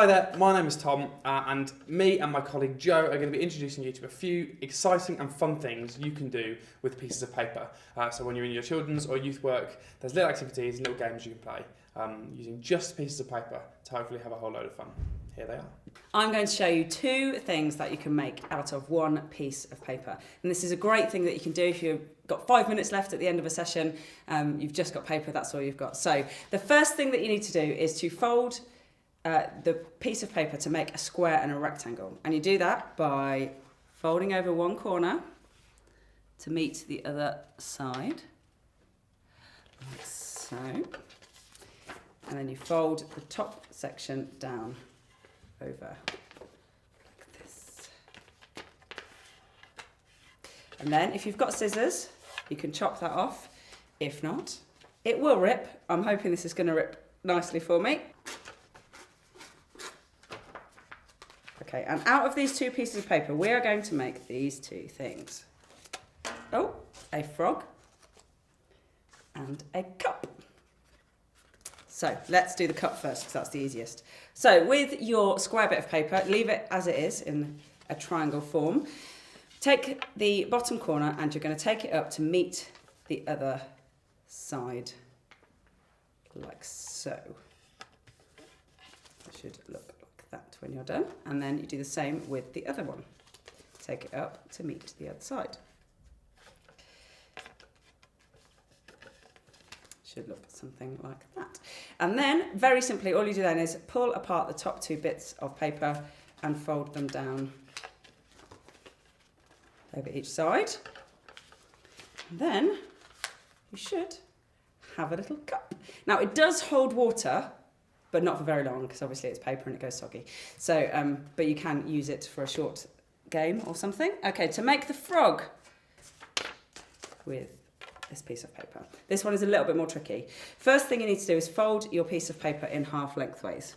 Hi there, my name is Tom, and me and my colleague Joe are going to be introducing you to a few exciting and fun things you can do with pieces of paper. So when you're in your children's or youth work, there's little activities and little games you can play using just pieces of paper to hopefully have a whole load of fun. Here they are. I'm going to show you two things that you can make out of one piece of paper. And this is a great thing that you can do if you've got 5 minutes left at the end of a session. You've just got paper, that's all you've got. So the first thing that you need to do is to fold the piece of paper to make a square and a rectangle. And you do that by folding over one corner to meet the other side, like so. And then you fold the top section down over like this. And then if you've got scissors, you can chop that off. If not, it will rip. I'm hoping this is going to rip nicely for me. Okay, and out of these two pieces of paper, we are going to make these two things. Oh, a frog and a cup. So let's do the cup first because that's the easiest. So with your square bit of paper, leave it as it is in a triangle form. Take the bottom corner and you're going to take it up to meet the other side, like so. It should look like that when you're done. And then you do the same with the other one. Take it up to meet the other side. Should look something like that. And then, very simply, all you do then is pull apart the top two bits of paper and fold them down over each side. And then you should have a little cup. Now, it does hold water, but not for very long, because obviously it's paper and it goes soggy. So, but you can use it for a short game or something. Okay, to make the frog with this piece of paper. This one is a little bit more tricky. First thing you need to do is fold your piece of paper in half lengthways.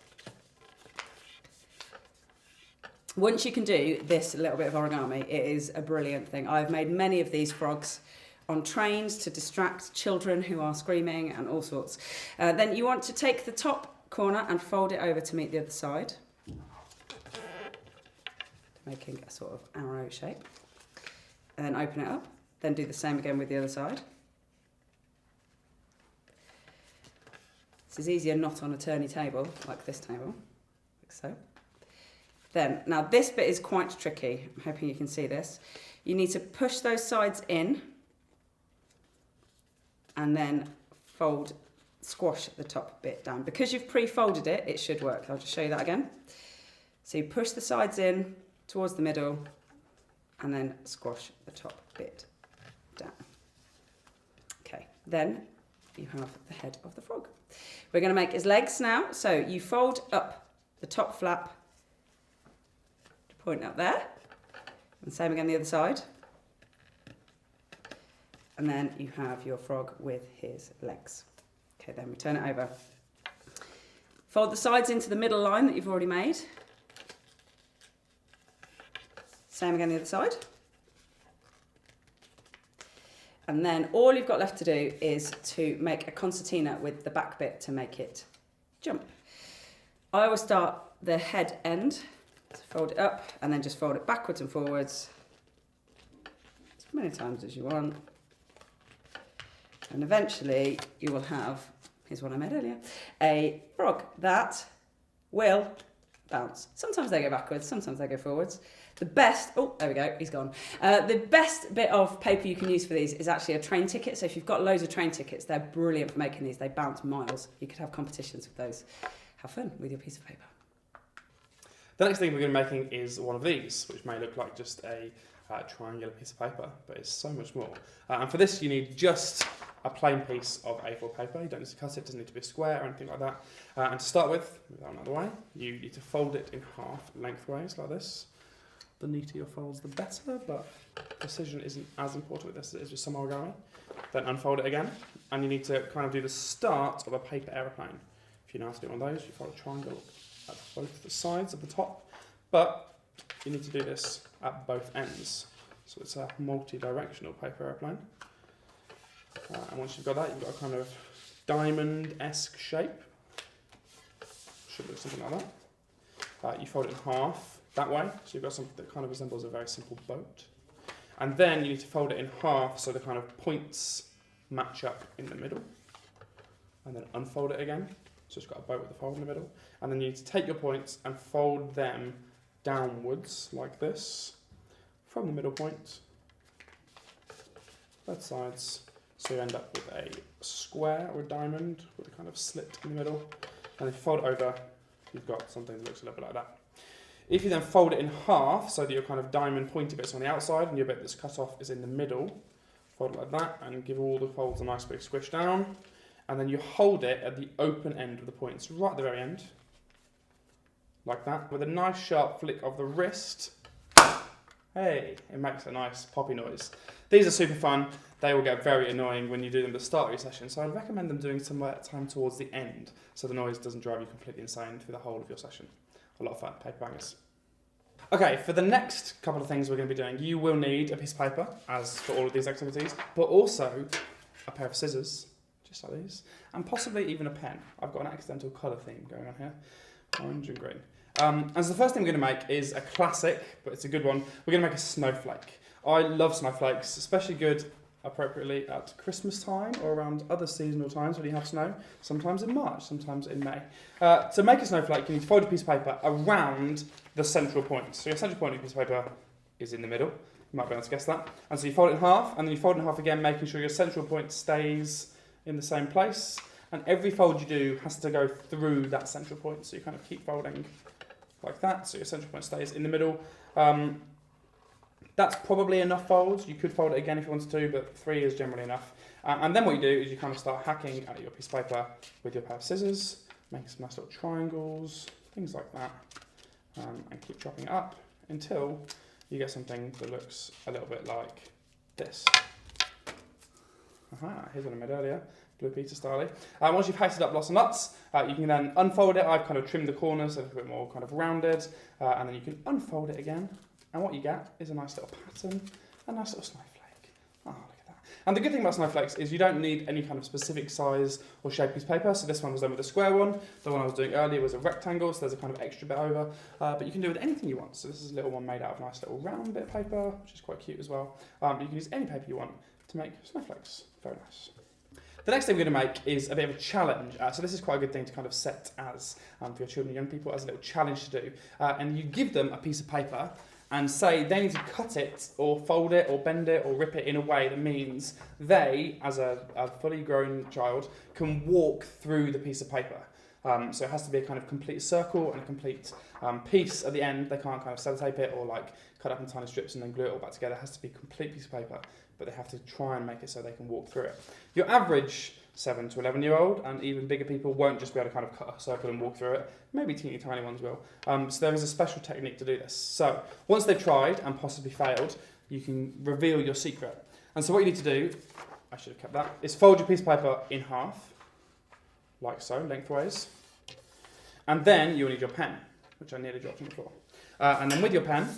Once you can do this little bit of origami, it is a brilliant thing. I've made many of these frogs on trains to distract children who are screaming and all sorts. Then you want to take the top corner and fold it over to meet the other side, making a sort of arrow shape. And then open it up. Then do the same again with the other side. This is easier not on a turny table, like this table, like so. Then, now this bit is quite tricky. I'm hoping you can see this. You need to push those sides in and then squash the top bit down. Because you've pre-folded it, it should work. I'll just show you that again. So you push the sides in towards the middle and then squash the top bit down. Okay, then you have the head of the frog. We're going to make his legs now. So you fold up the top flap to point up there. And same again the other side. And then you have your frog with his legs. Okay, then we turn it over. Fold the sides into the middle line that you've already made. Same again the other side. And then all you've got left to do is to make a concertina with the back bit to make it jump. I always start the head end, so fold it up and then just fold it backwards and forwards as many times as you want. And eventually you will have, here's one I made earlier, a frog that will bounce. Sometimes they go backwards, sometimes they go forwards. The best, oh, there we go, he's gone. The best bit of paper you can use for these is actually a train ticket. So if you've got loads of train tickets, they're brilliant for making these. They bounce miles. You could have competitions with those. Have fun with your piece of paper. The next thing we're going to be making is one of these, which may look like just a triangular piece of paper, but it's so much more. And for this, you need just a plain piece of A4 paper. You don't need to cut it, it doesn't need to be a square or anything like that. And to start with that one out of the way, you need to fold it in half lengthways like this. The neater your folds, the better, but precision isn't as important with this as it is with some origami. Then unfold it again, and you need to kind of do the start of a paper aeroplane. If you know how to do one of those, you fold a triangle at both the sides of the top, but you need to do this at both ends. So it's a multi-directional paper aeroplane. And once you've got that, you've got a kind of diamond-esque shape. Should look something like that. you fold it in half that way, so you've got something that kind of resembles a very simple boat. And then you need to fold it in half so the kind of points match up in the middle. And then unfold it again, so it's got a boat with a fold in the middle. And then you need to take your points and fold them downwards like this, from the middle point, both sides. So you end up with a square or a diamond with a kind of slit in the middle. And if you fold it over, you've got something that looks a little bit like that. If you then fold it in half, so that your kind of diamond pointy bit's on the outside and your bit that's cut off is in the middle, fold it like that and give all the folds a nice big squish down. And then you hold it at the open end of the points, right at the very end, like that, with a nice sharp flick of the wrist. Hey, it makes a nice poppy noise. These are super fun. They will get very annoying when you do them at the start of your session, so I'd recommend them doing some time towards the end, so the noise doesn't drive you completely insane through the whole of your session. A lot of fun, paper bangers. Okay, for the next couple of things we're going to be doing, you will need a piece of paper, as for all of these activities, but also a pair of scissors, just like these, and possibly even a pen. I've got an accidental colour theme going on here, orange and green. And so the first thing we're going to make is a classic, but it's a good one. We're going to make a snowflake. I love snowflakes, especially good appropriately at Christmas time or around other seasonal times when you have snow, sometimes in March, sometimes in May. To make a snowflake, you need to fold a piece of paper around the central point. So your central point of your piece of paper is in the middle. You might be able to guess that. And so you fold it in half, and then you fold it in half again, making sure your central point stays in the same place. And every fold you do has to go through that central point, so you kind of keep folding like that, so your central point stays in the middle. That's probably enough folds. You could fold it again if you wanted to, but 3 is generally enough. And then what you do is you kind of start hacking at your piece of paper with your pair of scissors, make some nice little triangles, things like that, and keep chopping it up until you get something that looks a little bit like this. Aha, here's what I made earlier. Blue Peter style. Once you've hacked it up lots and lots, you can then unfold it. I've kind of trimmed the corners so it's a bit more kind of rounded, and then you can unfold it again, and what you get is a nice little pattern, a nice little snowflake. Oh, look at that. And the good thing about snowflakes is you don't need any kind of specific size or shape piece of paper, so this one was done with a square one. The one I was doing earlier was a rectangle, so there's a kind of extra bit over, but you can do it with anything you want. So this is a little one made out of a nice little round bit of paper, which is quite cute as well. You can use any paper you want to make snowflakes. Very nice. The next thing we're going to make is a bit of a challenge. So this is quite a good thing to kind of set as, for your children and young people, as a little challenge to do. And you give them a piece of paper and say they need to cut it or fold it or bend it or rip it in a way that means they, as a fully grown child, can walk through the piece of paper. So it has to be a kind of complete circle and a complete piece at the end. They can't kind of sellotape it or like cut up in tiny strips and then glue it all back together. It has to be a complete piece of paper, but they have to try and make it so they can walk through it. Your average 7 to 11-year-old and even bigger people won't just be able to kind of cut a circle and walk through it. Maybe teeny tiny ones will. So there is a special technique to do this. So once they've tried and possibly failed, you can reveal your secret. And so what you need to do, I should have kept that, is fold your piece of paper in half, like so, lengthways. And then you'll need your pen, which I nearly dropped on the floor. And then with your pen,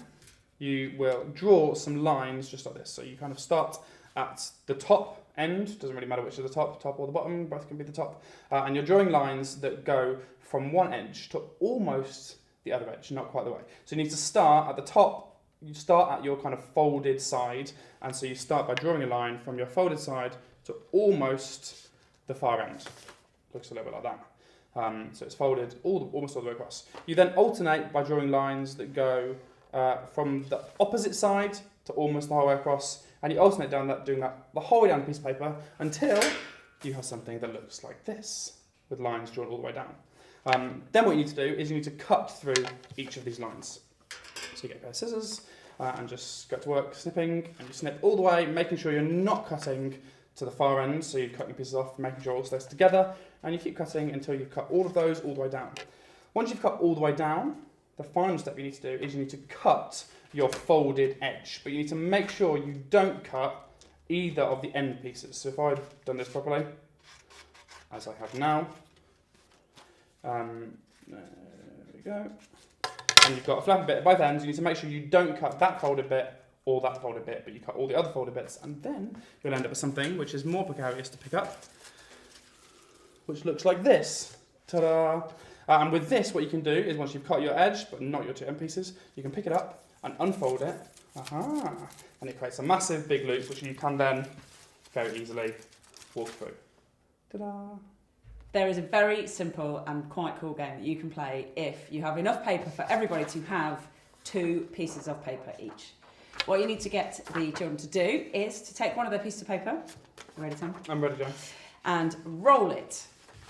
you will draw some lines just like this. So you kind of start at the top end, doesn't really matter which is the top or the bottom, both can be the top. And you're drawing lines that go from one edge to almost the other edge, not quite the way. So you need to start at the top, you start at your kind of folded side, and so you start by drawing a line from your folded side to almost the far end. Looks a little bit like that. So it's folded almost all the way across. You then alternate by drawing lines that go from the opposite side to almost the whole way across, and you alternate doing that the whole way down the piece of paper until you have something that looks like this, with lines drawn all the way down. Then what you need to do is you need to cut through each of these lines. So you get a pair of scissors and just go to work snipping, and you snip all the way, making sure you're not cutting to the far end, so you're cutting pieces off, making sure it all stays together, and you keep cutting until you've cut all of those all the way down. Once you've cut all the way down, the final step you need to do is you need to cut your folded edge, but you need to make sure you don't cut either of the end pieces. So if I've done this properly, as I have now, there we go, and you've got a flappy bit at both ends, you need to make sure you don't cut that folded bit or that folded bit, but you cut all the other folded bits, and then you'll end up with something which is more precarious to pick up, which looks like this. Ta-da! And with this, what you can do is once you've cut your edge, but not your two end pieces, you can pick it up and unfold it. And it creates a massive big loop, which you can then very easily walk through. Ta-da! There is a very simple and quite cool game that you can play if you have enough paper for everybody to have 2 pieces of paper each. What you need to get the children to do is to take one of their pieces of paper. You ready, Tom? I'm ready, Joe. And roll it.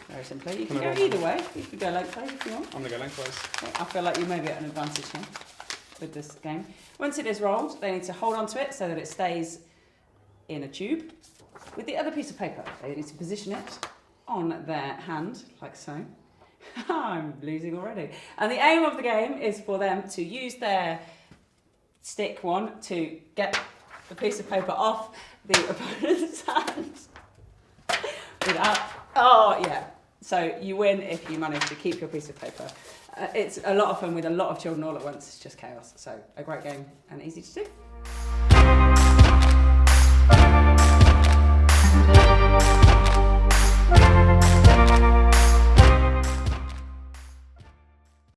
Very simply. You can go either way. You can go lengthways if you want. I'm going to go lengthways. Okay, I feel like you may be at an advantage here with this game. Once it is rolled, they need to hold on to it so that it stays in a tube. With the other piece of paper, they need to position it on their hand, like so. I'm losing already. And the aim of the game is for them to use their stick one to get the piece of paper off the opponent's hand. Without, oh yeah. So you win if you manage to keep your piece of paper. It's a lot of fun with a lot of children all at once. It's just chaos. So a great game and easy to do.